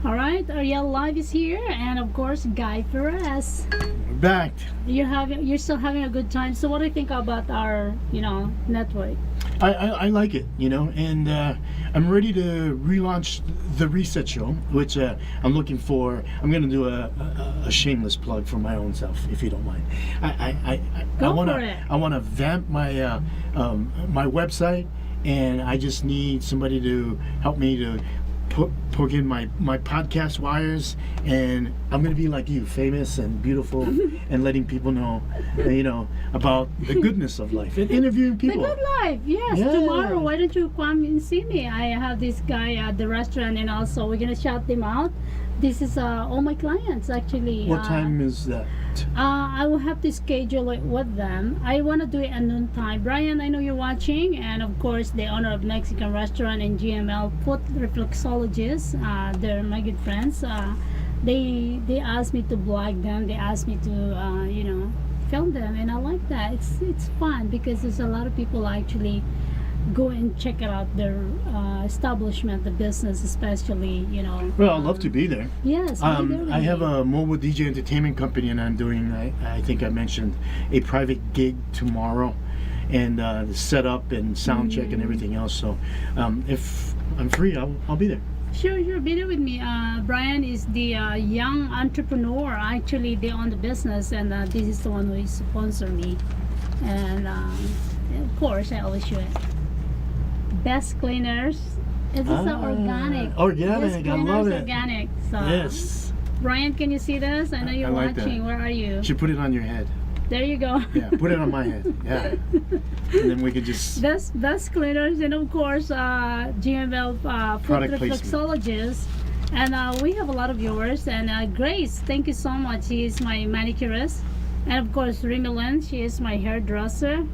All right, Arielle Live is here, and of course, Guy Perez. We're back. You're still having a good time. So, what do you think about our, network? I like it, and I'm ready to relaunch the Reset Show, which I'm looking for. I'm going to do a shameless plug for my own self, if you don't mind. Go for it. I want to vamp my my website, and I just need somebody to help me to plug in my podcast wires, and I'm gonna be like you, famous and beautiful, and letting people know, about the goodness of life and interviewing The people. good life, yes. Yeah. Tomorrow, why don't you come and see me? I have this guy at the restaurant, and also we're gonna shout them out. This is all my clients actually. What time is that? I will have to schedule it with them. I want to do it at noon time. Brian, I know you're watching, and of course, the owner of Mexican restaurant and GML Foot Reflexologist. They're my good friends. They asked me to blog them. They asked me to film them, and I like that. It's fun because there's a lot of people actually go and check it out, their establishment, the business, especially. Well, I'd love to be there. Yes. I have a mobile DJ entertainment company, and I'm doing, I think I mentioned, a private gig tomorrow, and the setup and sound check and everything else. So if I'm free, I'll be there. Sure, be there with me. Brian is the young entrepreneur. Actually, they own the business, and this is the one who sponsor me. And of course, I always show it. Best cleaners. This is organic. Organic, I love it. Organic. So, Yes. Brian, can you see this? I know you're I like watching. that. Where are you? You should put it on your head. There you go. Yeah, put it on my head. Yeah. And then we could just... Best cleaners, and of course, GML foot Product placement. reflexologist. And we have a lot of viewers. And Grace, thank you so much. She is my manicurist. And of course, Rimilyn, she is my hairdresser.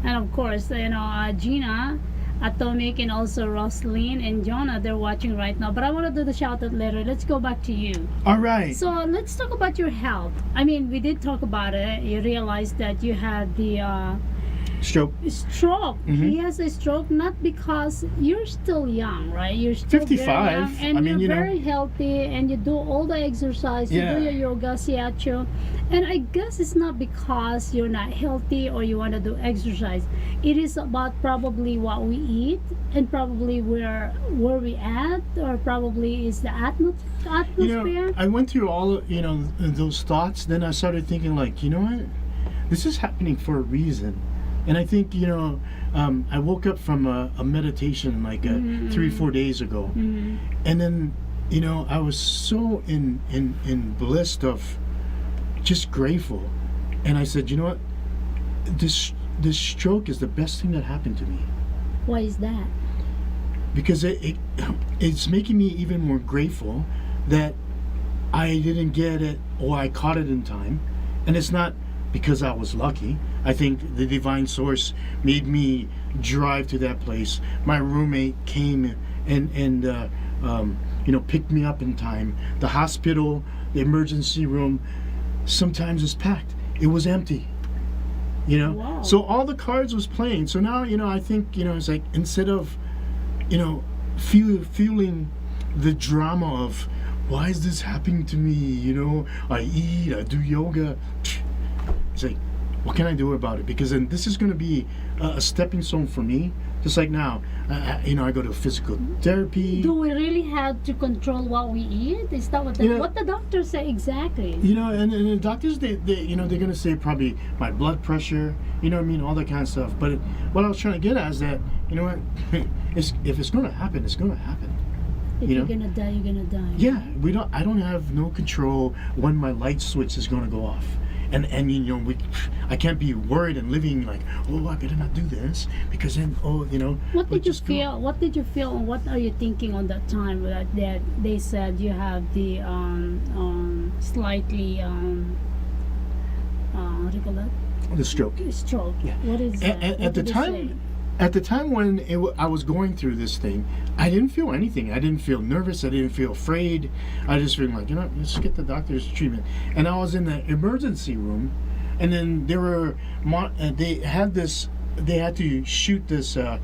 And of course, Gina, Atomic, and also Roslyn and Jonah, they're watching right now. But I want to do the shout out later. Let's go back to you. All right. So let's talk about your health. I mean, we did talk about it. You realized that you had the Stroke. stroke. He has a stroke not because you're still young, right? You're still 55. very young, and I mean, you're very healthy, and you do all the exercise. You Yeah. do your yoga, shiatsu, and I guess it's not because you're not healthy or you want to do exercise. It is about probably what we eat and probably where we at, or probably is the atmosphere. I went through all those thoughts. Then I started thinking, like, you know what? This is happening for a reason. And I think, I woke up from a meditation like 3-4 days ago. Mm-hmm. And then, I was so in bliss of just grateful. And I said, you know what? This stroke is the best thing that happened to me. Why is that? Because it's making me even more grateful that I didn't get it, or I caught it in time. And it's not because I was lucky. I think the divine source made me drive to that place. My roommate came and picked me up in time. The hospital, the emergency room, sometimes is packed. It was empty. Wow. So all the cards was playing. So now, I think, it's like, instead of, feeling the drama of, why is this happening to me? I eat, I do yoga. It's like, what can I do about it? Because then this is going to be a stepping stone for me. Just like now, I go to physical therapy. Do we really have to control what we eat? Is that what the doctors say exactly? And the doctors, they're going to say probably my blood pressure, all that kind of stuff. But what I was trying to get at is that, if it's going to happen, it's going to happen. If you're gonna die, you're gonna die. Yeah, I don't have no control when my light switch is going to go off. And I can't be worried and living like, oh, I better not do this, because then, What did you feel? What did you feel, and what are you thinking on that time that they said you have the slightly what do you call that? The stroke. Stroke. Yeah. What is that? At the time. At the time when I was going through this thing, I didn't feel anything. I didn't feel nervous. I didn't feel afraid. I just feel like, let's get the doctor's treatment. And I was in the emergency room, and then they had this they had to shoot this. I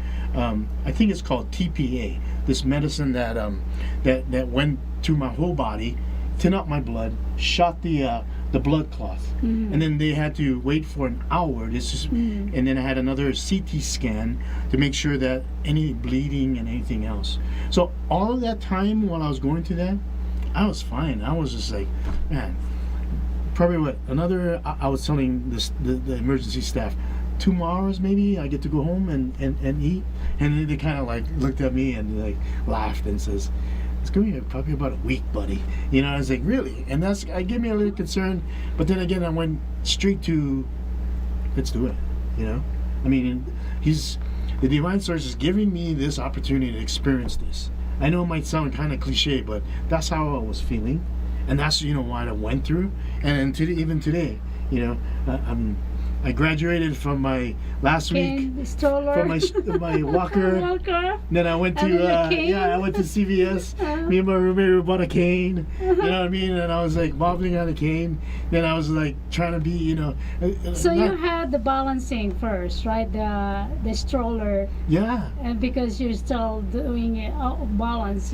think it's called TPA. This medicine that went through my whole body, thinned up my blood, shot the blood cloth, and then they had to wait for an hour. And then I had another CT scan to make sure that any bleeding and anything else. So all of that time while I was going through that, I was fine. I was just like, man, probably I was telling the emergency staff, 2 more hours maybe I get to go home and eat. And then they kind of like looked at me and like laughed and says, it's gonna be probably about a week, buddy. You know, I was like, really? And I gave me a little concern, but then again I went straight to, let's do it. You know, I mean, the divine source is giving me this opportunity to experience this. I know it might sound kind of cliche, but that's how I was feeling, and that's what I went through. And even today, I graduated from my last week stroller. from my walker. Walker. Then I went to I went to CVS. Me and my roommate bought a cane. You know what I mean? And I was like wobbling on a cane. Then I was like trying to be, So you had the balancing first, right? The stroller. Yeah. And because you're still doing it balance,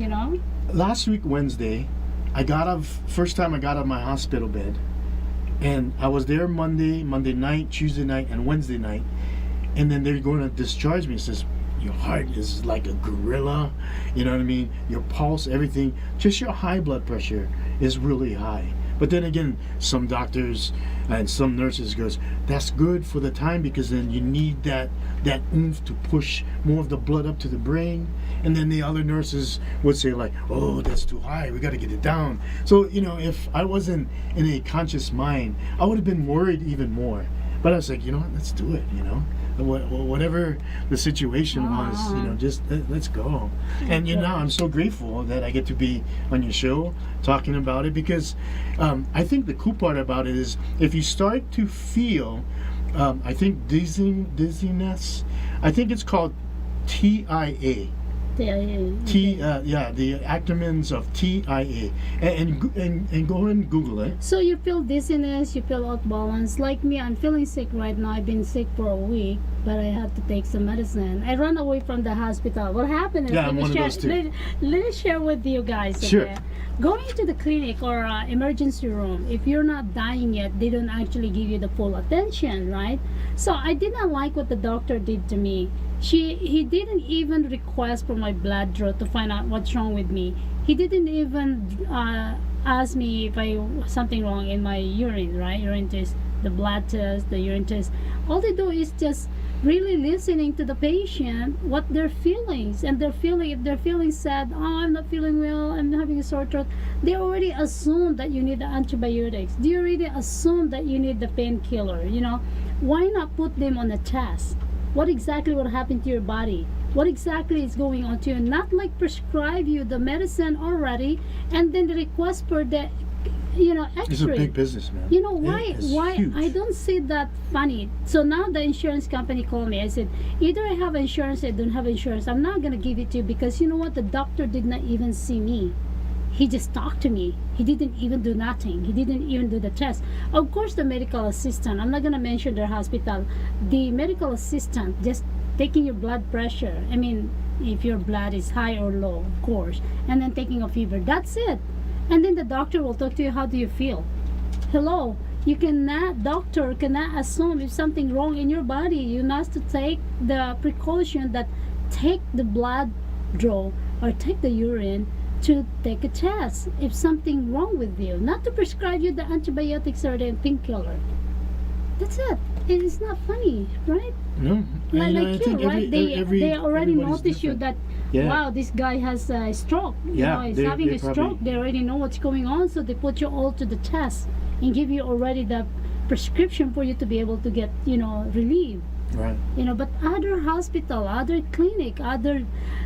Last week Wednesday, first time I got out of my hospital bed. And I was there Monday night, Tuesday night, and Wednesday night. And then they're going to discharge me. It says, your heart is like a gorilla. You know what I mean? Your pulse, everything. Just your high blood pressure is really high. But then again, some doctors and some nurses goes, that's good for the time because then you need that oomph to push more of the blood up to the brain. And then the other nurses would say like, oh, that's too high, we got to get it down. So, if I wasn't in a conscious mind, I would have been worried even more. But I was like, let's do it, whatever the situation was, just let's go. And I'm so grateful that I get to be on your show talking about it because I think the cool part about it is if you start to feel, I think dizziness, I think it's called TIA. The acronyms of TIA, and go ahead and Google it. So you feel dizziness, you feel out balance. Like me, I'm feeling sick right now. I've been sick for a week, but I had to take some medicine. I ran away from the hospital. What happened is, I'm one of those too. Let me share with you guys. Sure. Okay? Going to the clinic or emergency room, if you're not dying yet, they don't actually give you the full attention, right? So I did not like what the doctor did to me. He didn't even request for my blood draw to find out what's wrong with me. He didn't even ask me if I something wrong in my urine, right? Urine test, the blood test, the urine test. All they do is just really listening to the patient, what their feelings, and if they're feeling sad, I'm not feeling well, I'm having a sore throat, they already assume that you need the antibiotics. They already assume that you need the painkiller. Why not put them on a test? What exactly will happen to your body? What exactly is going on to you? Not like prescribe you the medicine already and then the request for the x-ray. It's a big business, man. Why huge. I don't see that funny. So now the insurance company called me. I said, either I have insurance, I don't have insurance. I'm not gonna give it to you because you know what? The doctor did not even see me. He just talked to me. He didn't even do nothing. He didn't even do the test. Of course, the medical assistant, I'm not going to mention their hospital, the medical assistant just taking your blood pressure. I mean, if your blood is high or low, of course. And then taking a fever. That's it. And then the doctor will talk to you, how do you feel? Hello. Doctor cannot assume if something wrong in your body. You must take the precaution that take the blood draw or take the urine to take a test if something wrong with you, not to prescribe you the antibiotics or the painkiller. That's it. It is not funny, right? No. Like you, right? They already notice you different. that, wow, this guy has a stroke. He's having a stroke. They already know what's going on, so they put you all to the test and give you already the prescription for you to be able to get, relief. Right. But other hospital, other clinic,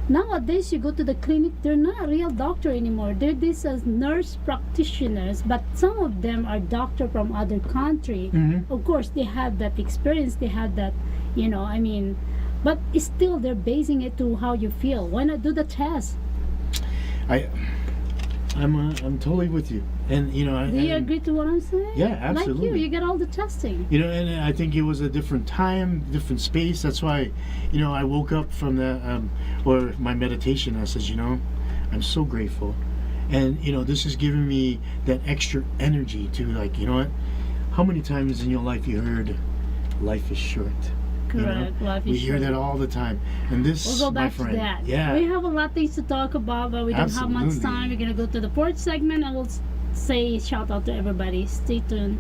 nowadays you go to the clinic, they're not a real doctor anymore. They're this as nurse practitioners, but some of them are doctor from other country. Of course, they have that experience, they have that, but still they're basing it to how you feel. Why not do the test? I'm totally with you. And you know, Do you agree to what I'm saying? Yeah, absolutely. Like you get all the testing. You know, and I think it was a different time, different space. That's why, you know, I woke up from the or my meditation. I says, you know, I'm so grateful, and you know, this is giving me that extra energy to, like, you know what? How many times in your life you heard, "Life is short"? Correct. Life is We hear short. that all the time, and this, We'll go my back friend, to that. yeah, We have a lot of things to talk about, but we don't have much Absolutely. time. We're gonna go to the fourth segment, and we'll say shout out to everybody. Stay tuned.